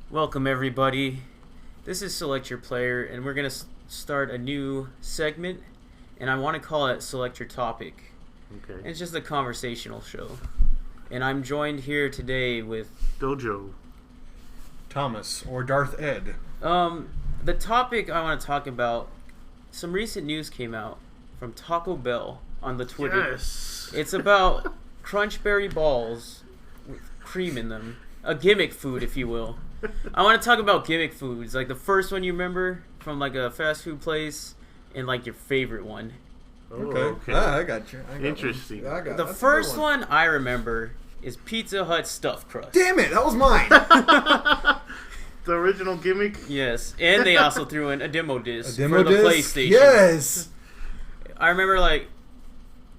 Welcome, everybody. This is Select Your Player, and we're going to start a new segment, and I want to call it Select Your Topic. Okay. It's just a conversational show. And I'm joined here today with... Dojo. Thomas, or Darth Ed. The topic I want to talk about, some recent news came out from Taco Bell on the Twitter. Yes. It's about Crunchberry balls with cream in them. A gimmick food, if you will. I want to talk about gimmick foods, like the first one you remember from like a fast food place, and like your favorite one. Okay. I got you. Interesting. The first one I remember is Pizza Hut stuffed crust. Damn it, that was mine. The original Gimmick? Yes, and they also threw in a demo disc A demo for the disc? PlayStation. Yes. I remember like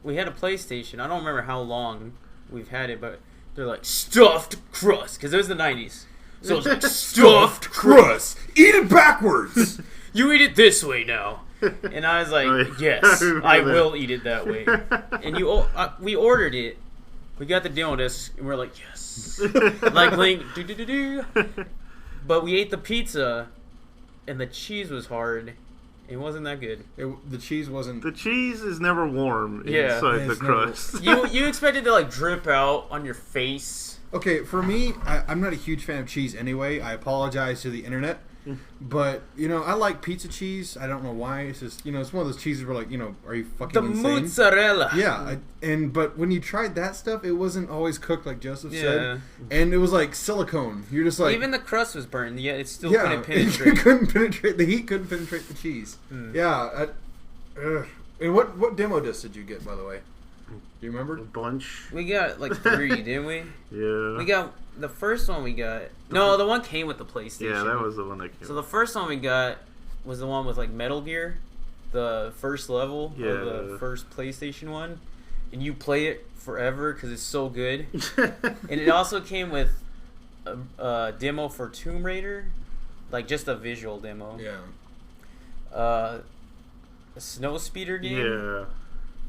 we had a PlayStation. I don't remember how long we've had it, but they're like stuffed crust because it was the 90s. So it's like stuffed crust. Eat it backwards. You eat it this way now. And I was like, yes, I will eat it that way. And we ordered it. We got the demo disc, and we're like, yes. Like Link, do. But we ate the pizza, and the cheese was hard. It wasn't that good. The cheese wasn't... The cheese is never warm Yeah. inside the crust. You expected to like drip out on your face. Okay, for me, I'm not a huge fan of cheese anyway. I apologize to the internet. But, I like pizza cheese. I don't know why. It's just, it's one of those cheeses where, like, are you fucking The insane? mozzarella. Yeah, but when you tried that stuff, it wasn't always cooked like Joseph Yeah. said. And it was like silicone. You're just like... Even the crust was burned, yet it still Yeah, couldn't penetrate. the heat couldn't penetrate the cheese. Yeah. And what demo disc did you get, by the way? Do you remember? A bunch. We got like 3, didn't we? Yeah. We got the first one we got. No, the one came with the PlayStation. Yeah, that was the one that came. So the first one we got was the one with like Metal Gear, the first level of the first PlayStation one, and you play it forever because it's so good. And it also came with a demo for Tomb Raider, like just a visual demo. Yeah. A Snow Speeder game. Yeah.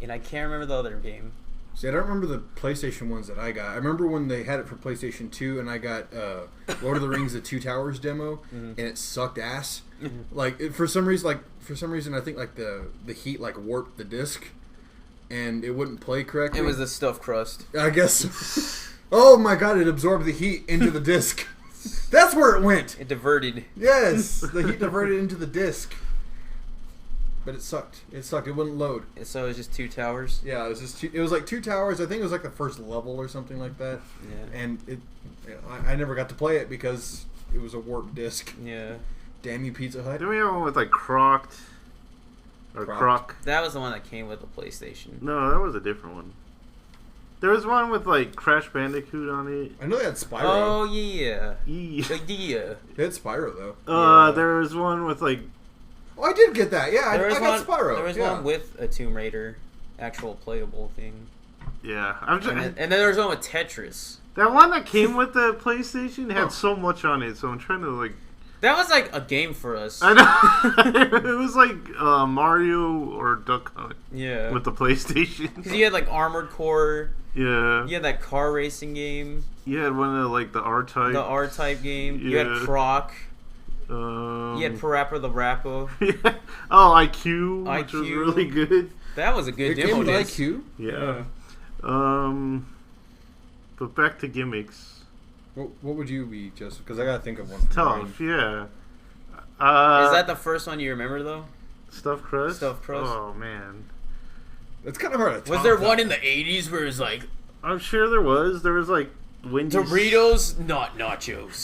And I can't remember the other game. See, I don't remember the PlayStation ones that I got. I remember when they had it for PlayStation 2, and I got Lord of the Rings: The Two Towers demo, and it sucked ass. For some reason, I think like the heat like warped the disc, and it wouldn't play correctly. It was the stuffed crust. I guess. Oh my god! It absorbed the heat into the disc. That's where it went. It diverted. Yes, the heat diverted into the disc. But it sucked. It wouldn't load. So it was just 2 towers. Yeah, it was just it was like 2 towers. I think it was like the first level or something like that. Yeah. And I never got to play it because it was a warped disc. Yeah. Damn you, Pizza Hut. Then we have one with like Crocked. Or Croc. That was the one that came with the PlayStation. No, that was a different one. There was one with like Crash Bandicoot on it. I know they had Spyro. Oh yeah. Yeah. Yeah. They had Spyro though. Yeah. There was one with like... Oh, I did get that. Yeah, I got Spyro. There was one with a Tomb Raider actual playable thing. Yeah. And then there was one with Tetris. That one that came with the PlayStation had so much on it, so I'm trying to like... That was like a game for us. I know. It was like Mario or Duck Hunt. Yeah. With the PlayStation. Because you had like Armored Core. Yeah. You had that car racing game. You had one of like the R-Type. The R-Type game. Yeah. You had Croc. You had Parappa the Rappa. Yeah. Oh, IQ, which was really good. That was a good demo disc. IQ? Yeah. But back to gimmicks. What would you be, Joseph? Because I gotta think of one. Tough, yeah. Is that the first one you remember though? Stuffed crust? Stuffed crust. Oh man. It's kind of hard to top. Was there one in the 80s where it was like... I'm sure there was. There was like Wendy's. Doritos, not nachos.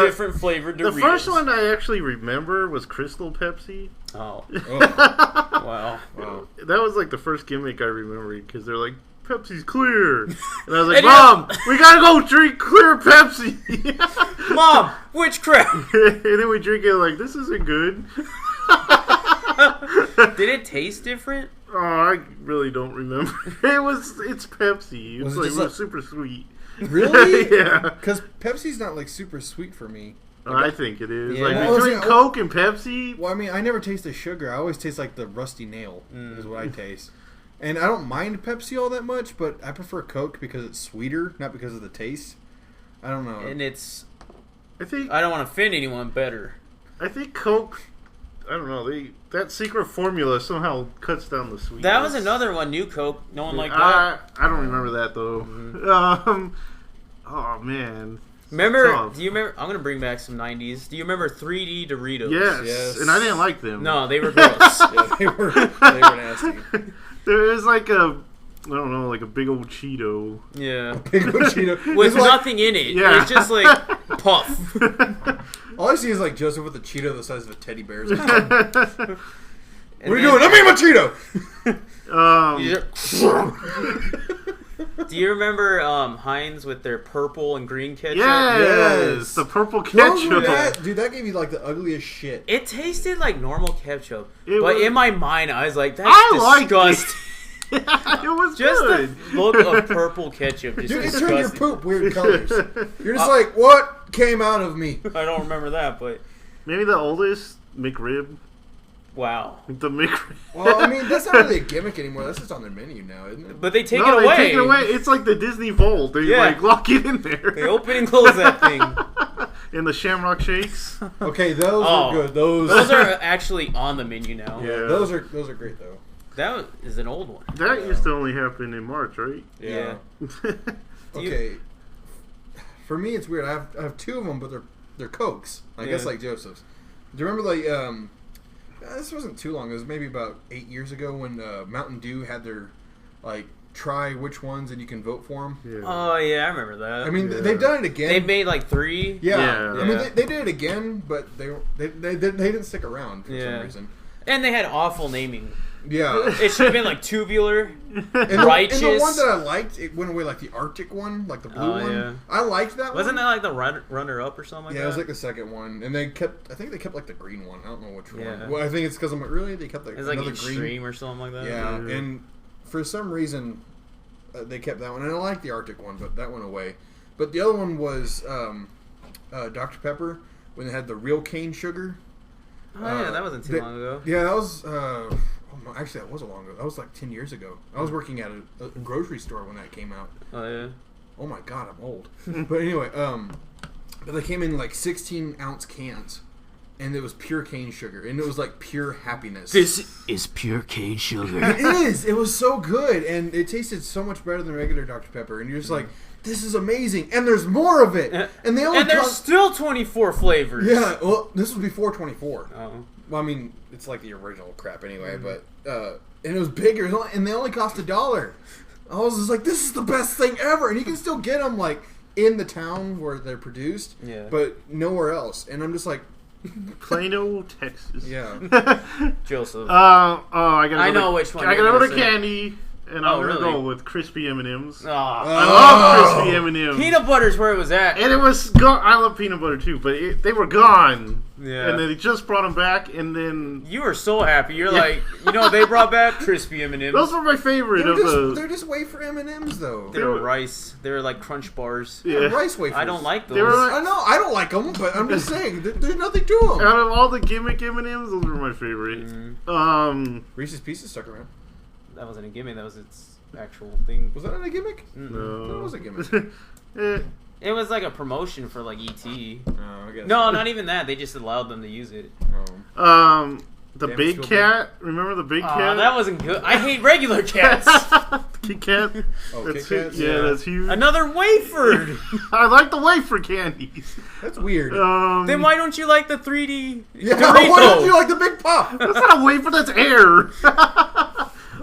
Different flavored Doritos. The first one I actually remember was Crystal Pepsi. Oh. Wow. That was like the first gimmick I remember because they're like, Pepsi's clear. And I was like, And Mom, we gotta go drink clear Pepsi. Mom, witchcraft. And then we drink it like, this isn't good. Did it taste different? Oh, I really don't remember. It's Pepsi. It was like super sweet. Really? Yeah. Because Pepsi's not like super sweet for me. I think it is. Yeah. Like Well, between Coke and Pepsi. Well, I mean, I never taste the sugar. I always taste like the rusty nail is what I taste. And I don't mind Pepsi all that much, but I prefer Coke because it's sweeter, not because of the taste. I don't know. And it's I don't want to offend anyone better. I think Coke, I don't know, that secret formula somehow cuts down the sweetness. That was another one, New Coke. No one liked that. I don't remember that, though. Oh, man. Remember, do you remember, I'm going to bring back some 90s. Do you remember 3D Doritos? Yes. And I didn't like them. No, they were gross. Yeah, they were nasty. There was like a big old Cheeto. Yeah. Big old Cheeto. With nothing in it. Yeah. It's just like puff. All I see is like Joseph with a Cheeto the size of a teddy bear. What are you doing? I made my Cheeto! Do you remember Heinz with their purple and green ketchup? Yes! The purple ketchup. That gave me like the ugliest shit. It tasted like normal ketchup. But in my mind, I was like, that's disgusting. It was just good. The look of purple ketchup. Just Dude, it disgusting. turned your poop weird colors. You're just like, what came out of me? I don't remember that, but... Maybe the oldest McRib. Wow. The McRib. Well, I mean, that's not really a gimmick anymore. That's just on their menu now, isn't it? But they take it away. They take it away. It's like the Disney Vault. They like lock it in there. They open and close that thing. And the Shamrock Shakes. Okay, those are good. Those are actually on the menu now. Yeah, those are great though. That is an old one. That used to only happen in March, right? Yeah. Okay. For me, it's weird. I have two of them, but they're Cokes. I guess like Joseph's. Do you remember like this wasn't too long. It was maybe about 8 years ago when Mountain Dew had their like try which ones and you can vote for them. Yeah. Oh yeah, I remember that. I mean, they've done it again. They've made like 3. Yeah. I mean, they did it again, but they didn't stick around for some reason. And they had awful naming. Yeah. It should have been like Tubular, Righteous. And the one that I liked, it went away, like the Arctic one, like the blue one. Yeah. I liked that Wasn't one. that like the runner-up or something like that? Yeah, it was like the second one. And I think they kept like the green one. I don't know which one. Well, I think it's because I'm like, really? They kept like it's another like Extreme green or something like that? Yeah, and for some reason, they kept that one. And I liked the Arctic one, but that went away. But the other one was Dr. Pepper, when they had the real cane sugar. Oh, yeah, that wasn't too long ago. Yeah, that was... actually, that was a long ago. That was like 10 years ago. I was working at a grocery store when that came out. Oh, yeah? Oh, my God, I'm old. But anyway, but they came in like 16-ounce cans. And it was pure cane sugar. And it was like pure happiness. This is pure cane sugar. It is. It was so good. And it tasted so much better than regular Dr. Pepper. And you're just like... This is amazing, and there's more of it. And there's still 24 flavors. Yeah, well, this was before 24. Oh. Well, I mean, it's like the original crap anyway, but and it was bigger, and they only cost $1. I was just like, this is the best thing ever, and you can still get them like in the town where they're produced, but nowhere else. And I'm just like, Plano, Texas. Yeah, Joseph. I know which one. I gotta go to candy. And I'm gonna go with crispy M&Ms. Oh. I love crispy M&Ms. Peanut butter's where it was at, and it was gone. I love peanut butter too, but they were gone. Yeah, and then they just brought them back, and then you were so happy. You're like, they brought back crispy M&Ms. Those were my favorite They're just wafer M&Ms though. They were rice. They were like Crunch bars. Yeah, rice wafers. I don't like those. I know I don't like them, but I'm just saying there's nothing to them. Out of all the gimmick M&Ms, those were my favorite. Reese's Pieces stuck around. That wasn't a gimmick. That was its actual thing. Was that not a gimmick? No, it was a gimmick. It was like a promotion for like ET. Oh, I guess no, not even that. They just allowed them to use it. The big cat. Remember the big cat? That wasn't good. I hate regular cats. Kit Kat. Oh, that's Kit Kats? Yeah, that's huge. Another wafer. I like the wafer candies. That's weird. Then why don't you like the 3D? Yeah, why don't you like the Big Pop? That's not a wafer. That's air.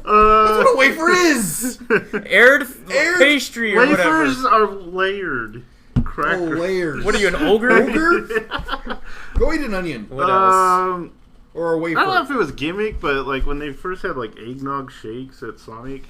That's what a wafer is. Aired pastry or whatever. Wafers are layered. Crackers. Oh, layers. What are you, an ogre? Go eat an onion. What else? Or a wafer. I don't know if it was gimmick, but like when they first had like eggnog shakes at Sonic.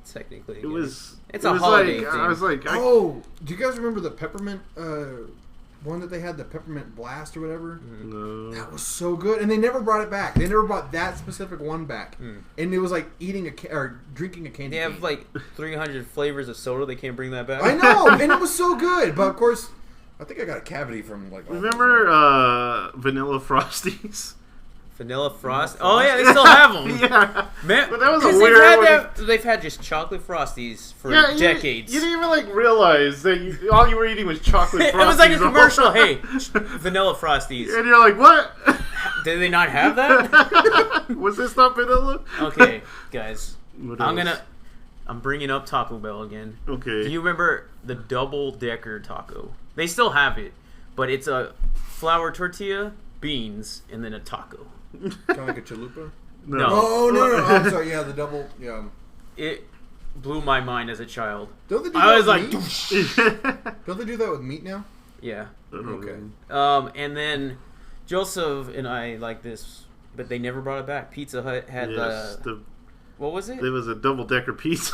Technically, it was. It's a holiday thing. I was like, do you guys remember the peppermint one that they had, the peppermint blast or whatever? No. That was so good, and they never brought it back. They never brought that specific one back, and it was like eating or drinking a candy. They have like 300 flavors of soda. They can't bring that back. I know, and it was so good, but of course, I think I got a cavity from like. Remember Vanilla Frosties? Vanilla Frost. Oh yeah, they still have them. Yeah, Man, but that was a weird one. They've had just chocolate Frosties for decades. You didn't even like realize that all you were eating was chocolate Frosties. It was like a commercial. Hey, Vanilla Frosties. And you're like, what? Did they not have that? Was this not vanilla? Okay, guys. I'm bringing up Taco Bell again. Okay. Do you remember the double-decker taco? They still have it, but it's a flour tortilla, beans, and then a taco. Kind of like a chalupa? No. Oh, no. I'm sorry. Yeah, the double. Yeah. It blew my mind as a child. Don't they do I was that like, with Don't they do that with meat now? yeah. Okay. And then Joseph and I like this, but they never brought it back. Pizza Hut had what was it? It was a double-decker pizza.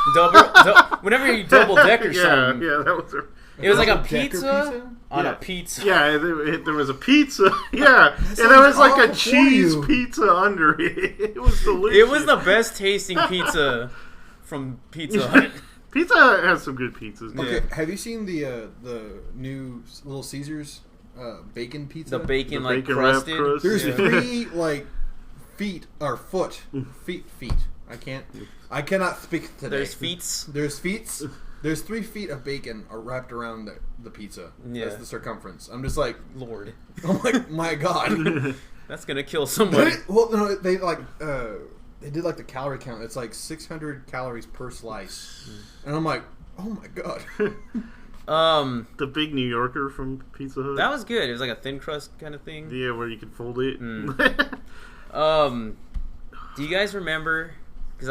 Whenever you double-decker something. Yeah, that was it was like a pizza on a pizza. Yeah, there was a pizza. Yeah, and there was like a cheese pizza under it. It was delicious. It was the best tasting pizza from Pizza Hut. Pizza Hut has some good pizzas. Okay, have you seen the new Little Caesars bacon pizza? The bacon like crusted. Crust. There's 3 like feet. I cannot speak today. There's feets. There's 3 feet of bacon wrapped around the pizza. Yeah. That's the circumference. I'm just like, Lord. I'm like, my God. That's gonna kill somebody. Well, no, they did like the calorie count. It's like 600 calories per slice, and I'm like, oh my God. The big New Yorker from Pizza Hut. That was good. It was like a thin crust kind of thing. Yeah, where you could fold it. Do you guys remember? Because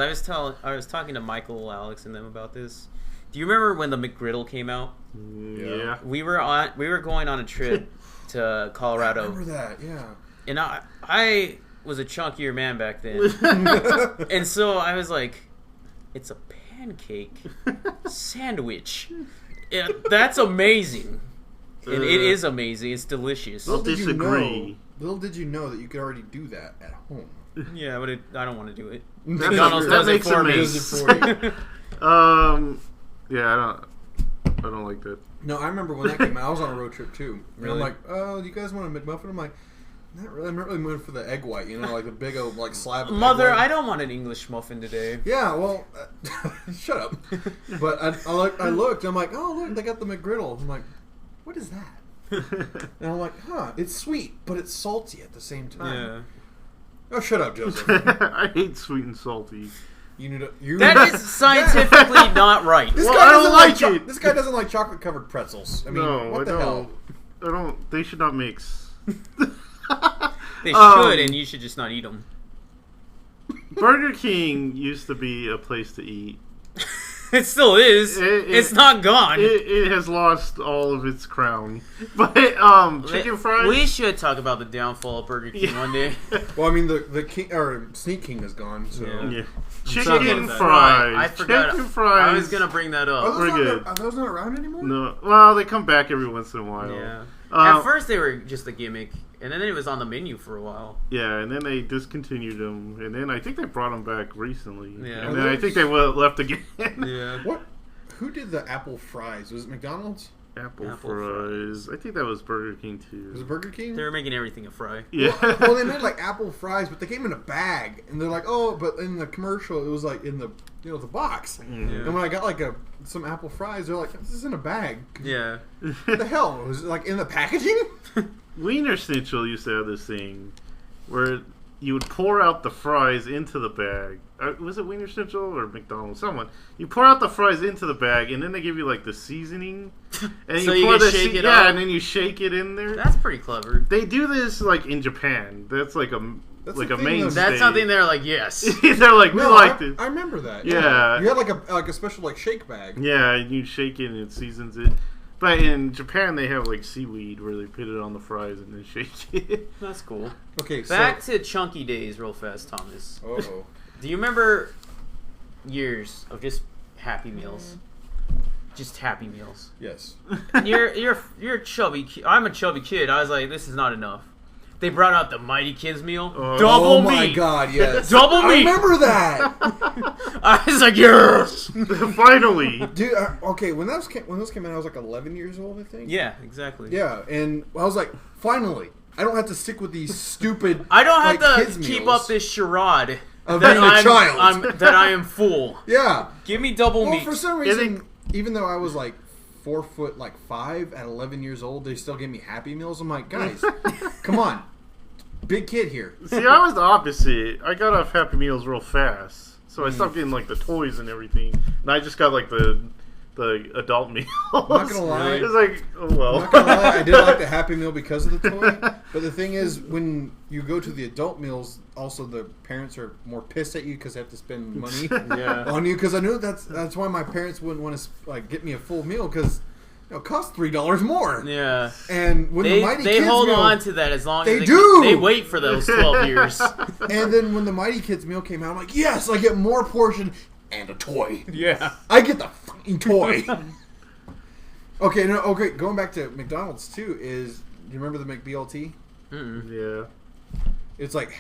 I was talking to Michael, Alex, and them about this. Do you remember when the McGriddle came out? Yeah. We were going on a trip to Colorado. I remember that, yeah. And I was a chunkier man back then. And so I was like, it's a pancake sandwich. Yeah, that's amazing. And it is amazing. It's delicious. I'll disagree. Little did you know that you could already do that at home. Yeah, but I don't want to do it. McDonald's does it for me. Yeah, I don't like that. No, I remember when that came out. I was on a road trip too. Really? And I'm like, oh, do you guys want a McMuffin? I'm like, not really. I'm not really moving for the egg white, like a big old slab of Mother, egg white. I don't want an English muffin today. Yeah, well, shut up. But I looked, I'm like, oh, look, they got the McGriddle. I'm like, what is that? And I'm like, it's sweet, but it's salty at the same time. Yeah. Oh, shut up, Joseph. I hate sweet and salty. That is scientifically not right. This guy guy doesn't like it. This guy doesn't like chocolate-covered pretzels. I mean, what the hell? I don't. They should not mix. They should, and you should just not eat them. Burger King used to be a place to eat. It still is. It's not gone. It has lost all of its crown. But chicken fries. We should talk about the downfall of Burger King one day. Well, I mean, the King or Sneak King is gone. So yeah. Chicken fries. I forgot. Chicken fries. I was gonna bring that up. Are those not around anymore? No. Well, they come back every once in a while. Yeah. At first, they were just a gimmick, and then it was on the menu for a while. Yeah, and then they discontinued them, and then I think they brought them back recently. Yeah. And then I think they left again. Yeah. What? Who did the apple fries? Was it McDonald's? Apple fries. I think that was Burger King too. Was it Burger King? They were making everything a fry. Yeah. Well, they made like apple fries, but they came in a bag, and they're like, oh, but in the commercial, it was like in the the box. Yeah. And when I got like some apple fries, they're like, this is in a bag. Yeah. What the hell? Was it like in the packaging? Wiener Schnitzel used to have this thing where you would pour out the fries into the bag. Was it Wiener Schnitzel or McDonald's? Someone. You pour out the fries into the bag, and then they give you like the seasoning. And so you pour can shake it up? Yeah, and then you shake it in there. That's pretty clever. They do this like in Japan. That's like a mainstay. That's something they're like, yes. They're like, we like this. I remember that. Yeah. You had like a special like shake bag. Yeah, and you shake it and it seasons it. But in Japan, they have like seaweed where they put it on the fries and then shake it. That's cool. Okay, back to chunky days real fast, Thomas. Uh-oh. Do you remember years of just Happy Meals? Just Happy Meals. Yes. You're a chubby kid. I'm a chubby kid. I was like, this is not enough. They brought out the Mighty Kids meal. Double meat. Oh my god, yes. Double meat. I remember that. I was like, yes. Finally. Dude, okay, when those came out, I was like 11 years old, I think. Yeah, exactly. Yeah, and I was like, finally. I don't have to stick with these stupid. I don't have like, to kids keep meals up this charade of that being a child. that I am full. Yeah. Give me double Well, meat. for some reason, even though I was like 4'5" at 11 years old, they still gave me Happy Meals. I'm like, guys, come on, big kid here. See, I was the opposite. I got off Happy Meals real fast, so I stopped getting like the toys and everything, and I just got like the adult meals. I'm not gonna lie. It's like, oh well. I'm not gonna lie, I did like the Happy Meal because of the toy. But the thing is, when you go to the adult meals, also the parents are more pissed at you because they have to spend money on you. Because I knew that's why my parents wouldn't want to like get me a full meal because it costs $3 more. Yeah. And when the Mighty Kids hold meal, on to that as long as they wait for those 12 years. And then when the Mighty Kids meal came out, I'm like, yes, I get more portion and a toy. Yeah. I get the fucking toy. Okay, going back to McDonald's too, do you remember the McBLT? Yeah. It's like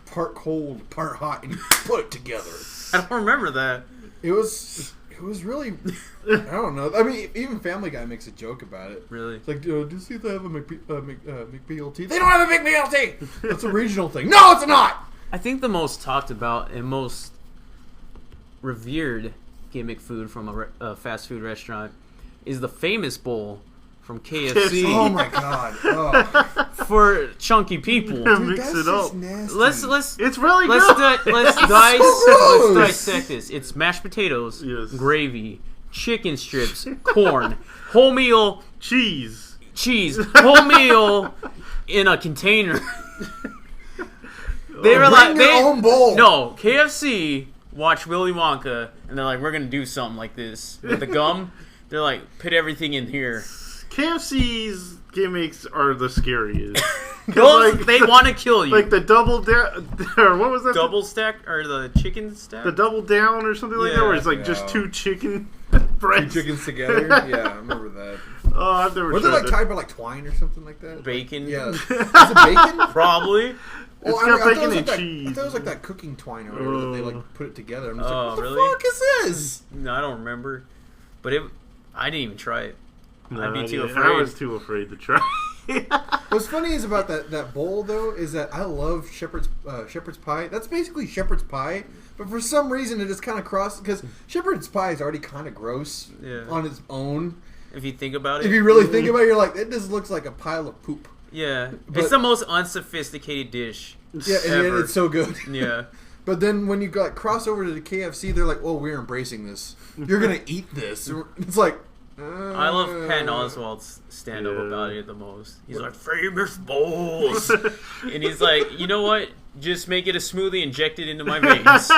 part cold, part hot, and you put it together. I don't remember that. It was really, I don't know. I mean, even Family Guy makes a joke about it. Really? It's like, do you see if they have a McBLT? They don't have a McBLT! That's a regional thing. No, it's not! I think the most talked about and most revered gimmick food from a fast food restaurant is the famous bowl from KFC. Oh my god. Oh. For chunky people. Dude, Mix that's it up. just nasty. It's really good. Let's gross. dissect this. It's mashed potatoes, Yes. gravy, chicken strips, corn, whole meal, cheese, whole meal in a container. They were Bring your own bowl. No, KFC watched Willy Wonka, and they're like, we're gonna do something like this with the gum. They're like, put everything in here. KFC's gimmicks are the scariest. They want to kill you. Like the double down, or what was that? Double stack or the chicken stack? The double down or something like that, where it's like just two chicken breasts. Two chickens together? Yeah, I remember that. Oh, I've never. Was it like tied by like twine or something like that? Bacon? Yeah. Is it bacon? Probably. It's Well, got bacon and I cheese. thought it was like that cooking twine or whatever that they like put it together. I'm just like, what the really? fuck is this? No, I don't remember. But I didn't even try it. No, I'd be too afraid. I was too afraid to try. What's funny is about that bowl though is that I love shepherd's pie. That's basically shepherd's pie, but for some reason it is kind of cross because shepherd's pie is already kind of gross on its own. If you think about it. If you really think about it, you're like, it just looks like a pile of poop. Yeah. It's the most unsophisticated dish. Yeah, and yet it's so good. Yeah. But then when you got cross over to the KFC, they're like, "Oh, we're embracing this. You're gonna eat this." It's like, I love Patton Oswalt's stand-up about it the most. He's like, famous bowls, and he's like, you know what? Just make it a smoothie, inject it into my veins.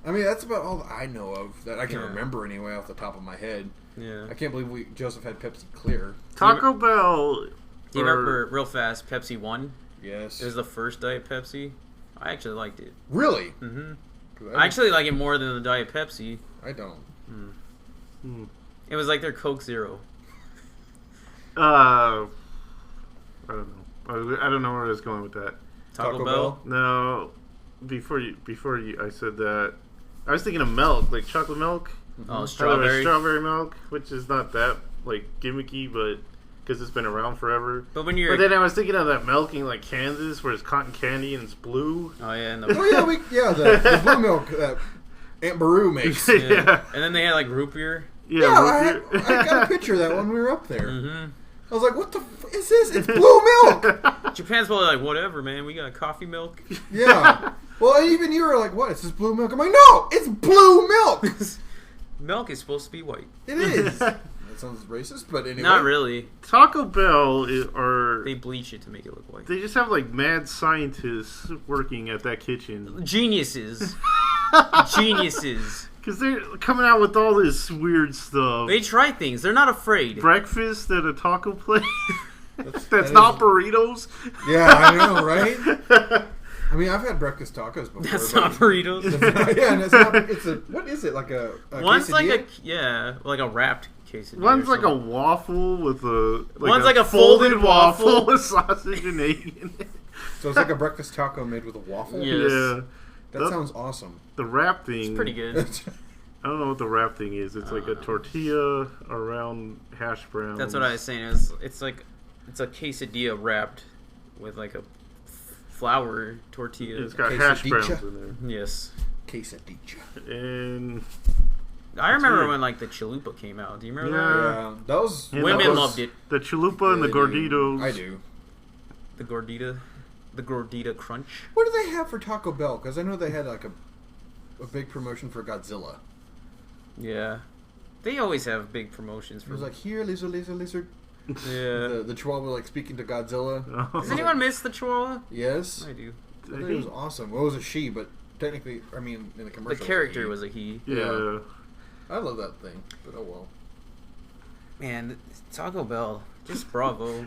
I mean, that's about all that I know of that I can remember anyway off the top of my head. Yeah. I can't believe Joseph had Pepsi Clear. Taco Bell. Do you remember real fast Pepsi 1? Yes. It was the first Diet Pepsi. I actually liked it. Really? Mm-hmm. I actually like it more than the Diet Pepsi. I don't. It was like their Coke Zero. I don't know. I don't know where I was going with that. Taco Bell? No. Before you, I said that. I was thinking of milk, like chocolate milk. Oh, strawberry. Strawberry milk, which is not that like gimmicky, but because it's been around forever. But then I was thinking of that milk in like Kansas, where it's cotton candy and it's blue. Oh yeah, the blue milk that Aunt Baru makes. Yeah. And then they had like root beer. Yeah, I got a picture of that when we were up there. Mm-hmm. I was like, "What the is this? It's blue milk." Japan's probably like, "Whatever, man. We got coffee milk." Yeah. Well, even you were like, "What? Is this blue milk?" I'm like, "No, it's blue milk." Milk is supposed to be white. It is. That sounds racist, but anyway. Not really. Taco Bell they bleach it to make it look white. They just have like mad scientists working at that kitchen. Geniuses. Geniuses. Because they're coming out with all this weird stuff. They try things. They're not afraid. Breakfast at a taco place. That's not burritos. Yeah, I know, right? I mean, I've had breakfast tacos before. That's not burritos. Yeah, and it's not. It's a what is it like a one's quesadilla? like a wrapped quesadilla. One's like a waffle with one's like a folded waffle with sausage and egg in it. So it's like a breakfast taco made with a waffle. Yes. Yeah. That sounds awesome. The wrap thing. It's pretty good. I don't know what the wrap thing is. It's like a tortilla around hash browns. That's what I was saying. It's a quesadilla wrapped with like a flour tortilla. It's got hash browns in there. Yes. Quesadilla. And I remember when like the chalupa came out. Do you remember that? Yeah, that was Women loved it. The chalupa and the gorditos. I do. The gordita crunch. What do they have for Taco Bell? Because I know they had like a big promotion for Godzilla. Yeah, they always have big promotions for. It was like, here, lizard. Yeah. The Chihuahua like speaking to Godzilla. Does anyone miss the Chihuahua? Yes, I do. I think it was awesome. Well, it was a she, but technically, I mean, in the commercial, The character was a he. Yeah. I love that thing, but oh well. Man, Taco Bell, just bravo.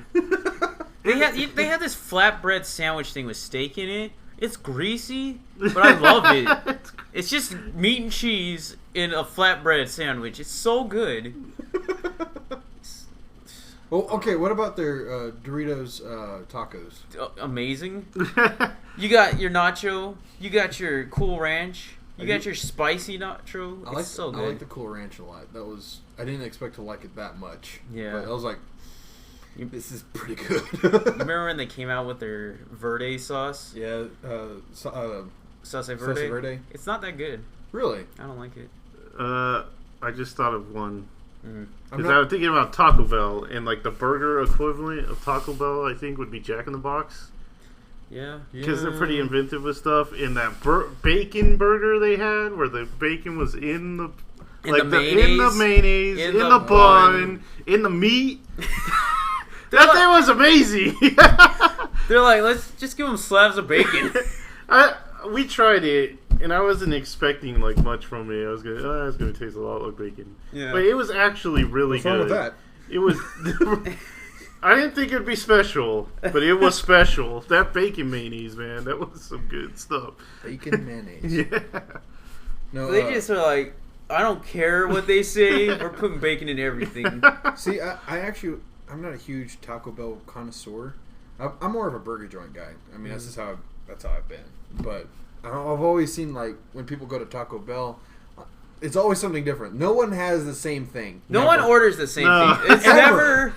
They had this flatbread sandwich thing with steak in it. It's greasy, but I love it. It's just meat and cheese in a flatbread sandwich. It's so good. Well, okay, what about their Doritos tacos? Amazing. You got your nacho. You got your Cool Ranch. You got your spicy nacho. It's so good. I like the Cool Ranch a lot. I didn't expect to like it that much. Yeah. But I was like, this is pretty good. Remember when they came out with their Verde sauce? Yeah. Salsa Verde? Salsa Verde? It's not that good. Really? I don't like it. I just thought of one. Because not- I was thinking about Taco Bell, and like the burger equivalent of Taco Bell, I think, would be Jack in the Box. Yeah. Because they're pretty inventive with stuff. And that bacon burger they had, where the bacon was in the mayonnaise, in the bun, in the meat. That thing was amazing. They're like, let's just give them slabs of bacon. We tried it, and I wasn't expecting like much from it. I was gonna, it's gonna taste a lot like bacon. Yeah. But it was actually really What's good. wrong with that? It was. I didn't think it'd be special, but it was special. That bacon mayonnaise, man, that was some good stuff. Bacon mayonnaise. Yeah. No, They just are like, I don't care what they say. We're putting bacon in everything. See, I'm not a huge Taco Bell connoisseur. I'm more of a burger joint guy. I mean, that's how I've been. But I've always seen like when people go to Taco Bell, it's always something different. No one has the same thing. No Never. one orders the same thing. It's ever.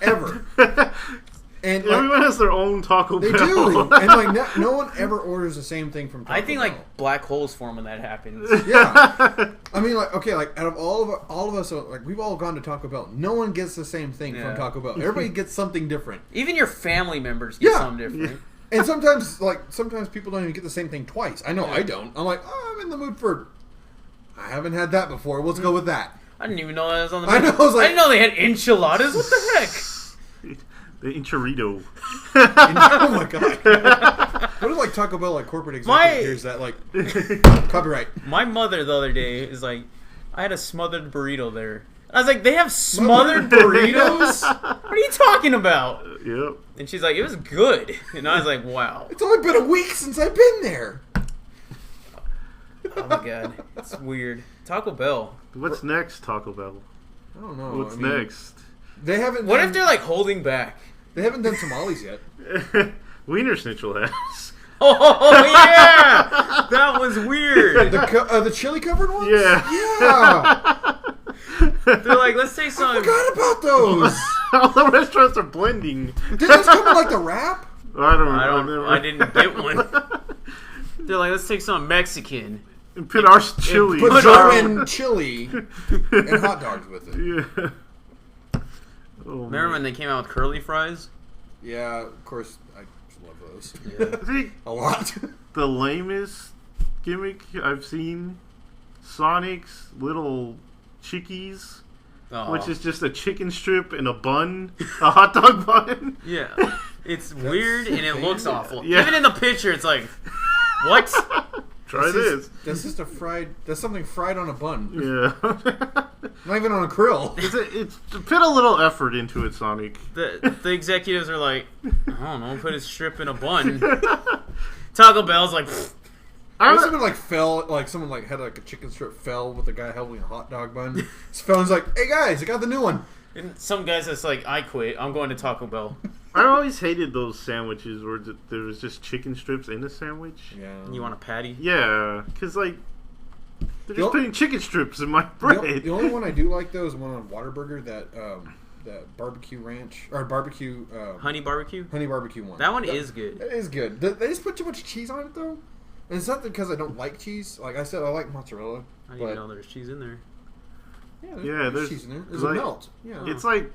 And like, Everyone has their own Taco they Bell. do, and like no one ever orders the same thing from Taco I think Bell. like black holes form when that happens. Yeah, I mean, like, okay, like out of all of us, like we've all gone to Taco Bell. No one gets the same thing from Taco Bell. Everybody gets something different. Even your family members get something different. And sometimes people don't even get the same thing twice. I know I don't. I'm like, I'm in the mood for. I haven't had that before. Let's go with that. I didn't even know that was on the I menu. know, I was like- I didn't know they had enchiladas. What the heck? The enchilado. Oh my god! What if like Taco Bell like corporate executive hears that like copyright? My mother the other day is like, I had a smothered burrito there. I was like, they have smothered burritos? What are you talking about? Yep. And she's like, it was good. And I was like, wow. It's only been a week since I've been there. Oh my god, it's weird. Taco Bell. What's next, Taco Bell? I don't know. What's next? They haven't. What if they're like holding back? They haven't done tamales yet. Wiener Schnitzel has. Oh yeah, that was weird. The chili covered ones. Yeah. Yeah. They're like, let's take I some. forgot about those. All the restaurants are blending. Did those come in like the wrap? I didn't get one. They're like, let's take some Mexican. And put our chili. Put German chili and hot dogs with it. Yeah. Oh, Remember when they came out with curly fries? Yeah, of course. I just love those. Yeah. I think A lot. the lamest gimmick I've seen, Sonic's little chickies, which is just a chicken strip and a bun, a hot dog bun. Yeah. It's weird and it looks awful. Yeah. Even in the picture, it's like, what? Try this. That's just a fried. That's something fried on a bun. Yeah. Not even on a grill. It's put a little effort into it, Sonic. The executives are like, I don't know, put a strip in a bun. Taco Bell's like, pfft. Someone like fell, like someone like had like a chicken strip fell with a guy holding a hot dog bun. Phone's like, hey guys, I got the new one. And some guys that's like, I quit. I'm going to Taco Bell. I always hated those sandwiches where there was just chicken strips in the sandwich. Yeah. You want a patty? Yeah, because like They're just putting chicken strips in my bread. The only one I do like though is one on Whataburger that barbecue ranch or barbecue honey barbecue one. That one is good. It is good. They just put too much cheese on it though, and it's not because I don't like cheese. Like I said, I like mozzarella. I didn't even know there's cheese in there. Yeah, there's cheese in there. There's like, a melt. Yeah, it's like,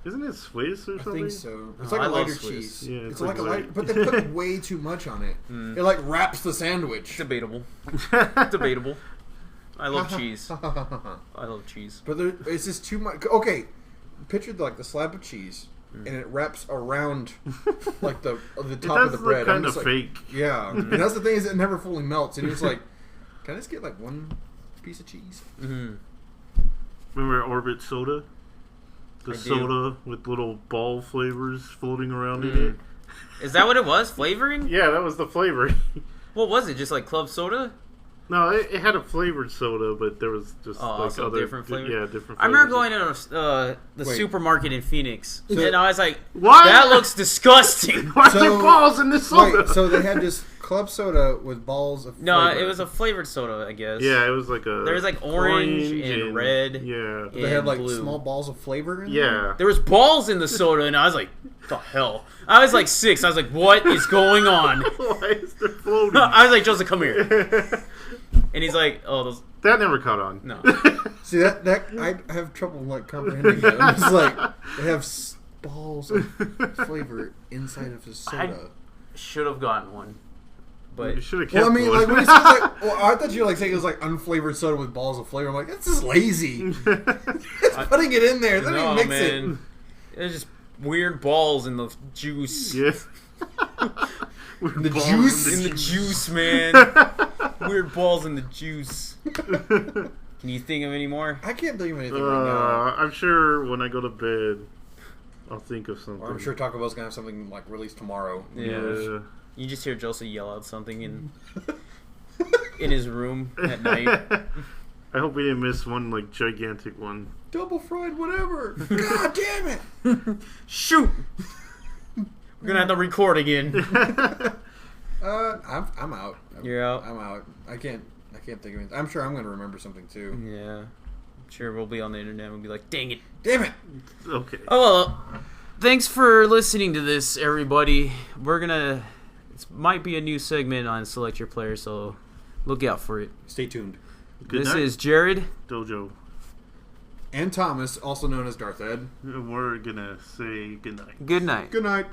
isn't it Swiss or something? I think so. It's like a lighter cheese. Yeah, it's like a lighter, but they put way too much on it. It like wraps the sandwich. Debatable. Debatable. I love cheese. I love cheese. But it's just too much. Okay, picture like the slab of cheese, and it wraps around like the top of the bread. It does look kind of fake. Yeah, and that's the thing is it never fully melts. And it's like, can I just get like one piece of cheese? Mm-hmm. Remember Orbit soda? The soda with little ball flavors floating around in it. Is that what it was? Flavoring? Yeah, that was the flavoring. What was it? Just like club soda? No, it had a flavored soda, but there was just like other different flavors. Yeah, different flavors. I remember going to the supermarket in Phoenix, and I was like, "What? That looks disgusting." Why are there balls in this soda? Wait, so they had this club soda with balls of flavor. No, it was a flavored soda, I guess. Yeah, it was like there was like orange and red. Yeah, they had like blue. small balls of flavor in there? There was balls in the soda, and I was like, "What the hell?" I was like 6. I was like, "What is going on?" Why is there floating? I was like, "Joseph, come here." And he's like, "Oh, those." That never caught on. No. See that I have trouble like comprehending that. It's like they have balls of flavor inside of the soda. I should have gotten one, but you should have kept one. Like when it says like, I thought you were like saying it was like unflavored soda with balls of flavor. I'm like, that's just lazy. It's putting it in there. Then you mix it. There's just weird balls in the juice. Yes. The juice in the juice, man. Weird balls in the juice. Can you think of any more? I can't think of anything right now. I'm sure when I go to bed, I'll think of something. Or I'm sure Taco Bell's gonna have something like released tomorrow. Yeah. You just hear Joseph yell out something in his room at night. I hope we didn't miss one like gigantic one. Double fried whatever. God damn it! Shoot! We're gonna have to record again. I'm out. You're out? I'm out. I can't think of anything. I'm sure I'm gonna remember something too. Yeah. I'm sure we'll be on the internet and we'll be like, dang it. Damn it! Okay. Oh well, thanks for listening to this, everybody. We're gonna it might be a new segment on Select Your Player, so look out for it. Stay tuned. Good this night. is Jared. Dojo. And Thomas, also known as Darth Ed. We're gonna say good night. Good night. Good night.